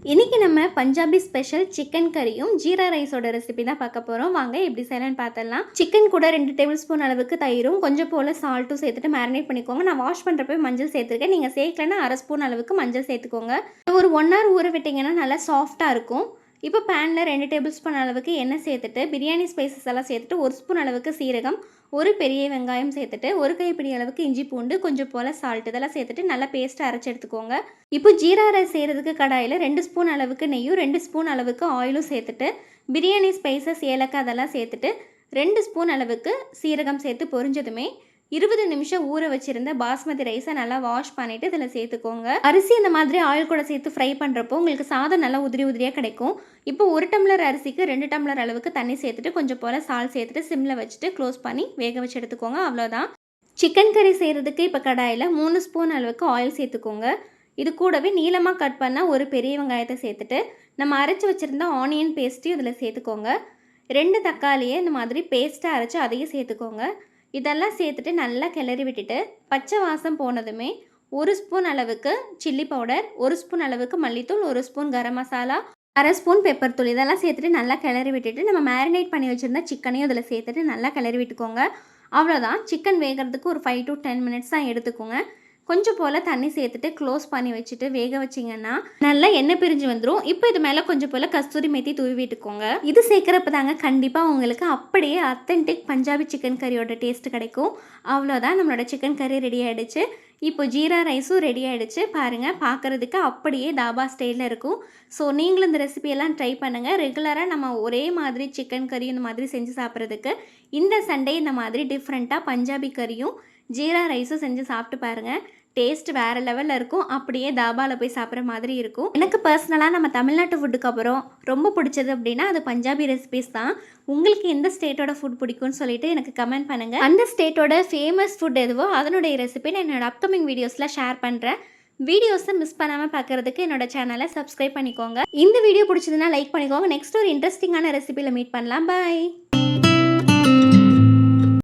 இன்றைக்கி நம்ம Punjabi special chicken கறியும் ஜீரா ரைஸோட ரெசிபி தான் பார்க்க போகிறோம். வாங்க எப்படி செய்யலான்னு பார்த்துடலாம். சிக்கன் கூட 2 டேபிள் ஸ்பூன் அளவுக்கு தயிரும் கொஞ்சம் போல் சால்ட்டும் சேர்த்துட்டு மேரினேட் பண்ணிக்கோங்க. நான் வாஷ் பண்ணுறப்ப மஞ்சள் சேர்த்துருக்கேன். நீங்கள் சேர்க்கலன்னா 1/2 ஸ்பூன் அளவுக்கு மஞ்சள் சேர்த்துக்கோங்க. ஒரு 1 hour ஊற விட்டிங்கன்னா நல்லா சாஃப்டாக இருக்கும். இப்போ பேனில் 2 டேபிள் ஸ்பூன் அளவுக்கு எண்ணெய் சேர்த்துட்டு பிரியாணி ஸ்பைசஸ் எல்லாம் சேர்த்துட்டு 1 ஸ்பூன் அளவுக்கு சீரகம், ஒரு பெரிய வெங்காயம் சேர்த்துட்டு ஒரு கைப்பிடி அளவுக்கு இஞ்சி பூண்டு கொஞ்சம் போல் சால்ட் இதெல்லாம் சேர்த்துட்டு நல்லா பேஸ்ட்டாக அரைச்சி எடுத்துக்கோங்க. இப்போ ஜீரா ரைஸ் செய்கிறதுக்கு கடாயில் 2 ஸ்பூன் அளவுக்கு நெய்யும் 2 ஸ்பூன் அளவுக்கு ஆயிலும் சேர்த்துட்டு பிரியாணி ஸ்பைசஸ் ஏலக்காய் அதெல்லாம் சேர்த்துட்டு 2 ஸ்பூன் அளவுக்கு சீரகம் சேர்த்து பொரிஞ்சதுமே 20 நிமிஷம் ஊற வச்சுருந்த பாஸ்மதி ரைஸை நல்லா வாஷ் பண்ணிவிட்டு இதில் சேர்த்துக்கோங்க. அரிசி இந்த மாதிரி ஆயில் கூட சேர்த்து ஃப்ரை பண்ணுறப்போ உங்களுக்கு சாதம் நல்லா உதிரி உதிரியாக கிடைக்கும். இப்போ 1 டம்ளர் அரிசிக்கு 2 டம்ளர் அளவுக்கு தண்ணி சேர்த்துட்டு கொஞ்சம் போல் சால்ட் சேர்த்துட்டு சிம்மில் வச்சுட்டு க்ளோஸ் பண்ணி வேக வச்சு எடுத்துக்கோங்க. அவ்வளோதான். சிக்கன் கறி செய்கிறதுக்கு இப்போ கடாயில் 3 ஸ்பூன் அளவுக்கு ஆயில் சேர்த்துக்கோங்க. இது கூடவே நீளமாக கட் பண்ண ஒரு பெரிய வெங்காயத்தை சேர்த்துட்டு நம்ம அரைச்சி வச்சுருந்த ஆனியன் பேஸ்ட்டையும் இதில் சேர்த்துக்கோங்க. 2 தக்காளியை இந்த மாதிரி பேஸ்ட்டாக அரைச்சி அதையும் சேர்த்துக்கோங்க. இதெல்லாம் சேர்த்துட்டு நல்லா கிளறி விட்டுட்டு பச்சை வாசம் போனதுமே 1 ஸ்பூன் அளவுக்கு சில்லி பவுடர், 1 ஸ்பூன் அளவுக்கு மல்லித்தூள், 1 spoon garam masala, 1/2 spoon pepper தூள் இதெல்லாம் சேர்த்துட்டு நல்லா கிளறி விட்டுட்டு நம்ம மேரினேட் பண்ணி வச்சுருந்த சிக்கனையும் இதில் சேர்த்துட்டு நல்லா கிளறி விட்டுக்கோங்க. அவ்வளோதான். சிக்கன் வேகிறதுக்கு ஒரு 5 to 10 minutes தான் எடுத்துக்கோங்க. கொஞ்சம் போல் தண்ணி சேர்த்துட்டு க்ளோஸ் பண்ணி வச்சுட்டு வேக வச்சிங்கன்னா நல்லா எண்ணெய் பிரிஞ்சு வந்துடும். இப்போ இது மேலே கொஞ்சம் போல் கஸ்தூரி மேத்தி தூவி விட்டுக்கோங்க. இது சேர்க்குறப்ப தாங்க கண்டிப்பாக உங்களுக்கு அப்படியே அத்தன்டிக் பஞ்சாபி சிக்கன் கறியோட டேஸ்ட் கிடைக்கும். அவ்வளோதான், நம்மளோட சிக்கன் கறி ரெடி ஆகிடுச்சு. இப்போ ஜீரா ரைஸும் ரெடி ஆகிடுச்சு. பாருங்கள், பார்க்குறதுக்கு அப்படியே தாபா ஸ்டைலில் இருக்கும். ஸோ நீங்களும் இந்த ரெசிபியெல்லாம் ட்ரை பண்ணுங்கள். ரெகுலராக நம்ம ஒரே மாதிரி சிக்கன் கறி இந்த மாதிரி செஞ்சு சாப்பிட்றதுக்கு இந்த சண்டே இந்த மாதிரி டிஃப்ரெண்ட்டாக பஞ்சாபி கறியும் ஜீரா ரைஸும் செஞ்சு சாப்பிட்டு பாருங்கள். டேஸ்ட் வேறு லெவலில் இருக்கும். அப்படியே தாபாவில் போய் சாப்பிட்ற மாதிரி இருக்கும். எனக்கு பர்சனலாக நம்ம தமிழ்நாட்டு ஃபுட்டுக்கு அப்புறம் ரொம்ப பிடிச்சது அப்படின்னா அது பஞ்சாபி ரெசிபிஸ் தான். உங்களுக்கு எந்த ஸ்டேட்டோட ஃபுட் பிடிக்கும்னு சொல்லிட்டு எனக்கு கமெண்ட் பண்ணுங்கள். அந்த ஸ்டேட்டோட ஃபேமஸ் ஃபுட் எதுவோ அதனுடைய ரெசிபி நான் என்னோட அப்கமிங் வீடியோஸில் ஷேர் பண்ணுறேன். வீடியோஸை மிஸ் பண்ணாமல் பார்க்குறதுக்கு என்னோட சேனலை சப்ஸ்கிரைப் பண்ணிக்கோங்க. இந்த வீடியோ பிடிச்சதுன்னா லைக் பண்ணிக்கோங்க. நெக்ஸ்ட் ஒரு இன்ட்ரெஸ்டிங்கான ரெசிபியில் மீட் பண்ணலாம். பாய்.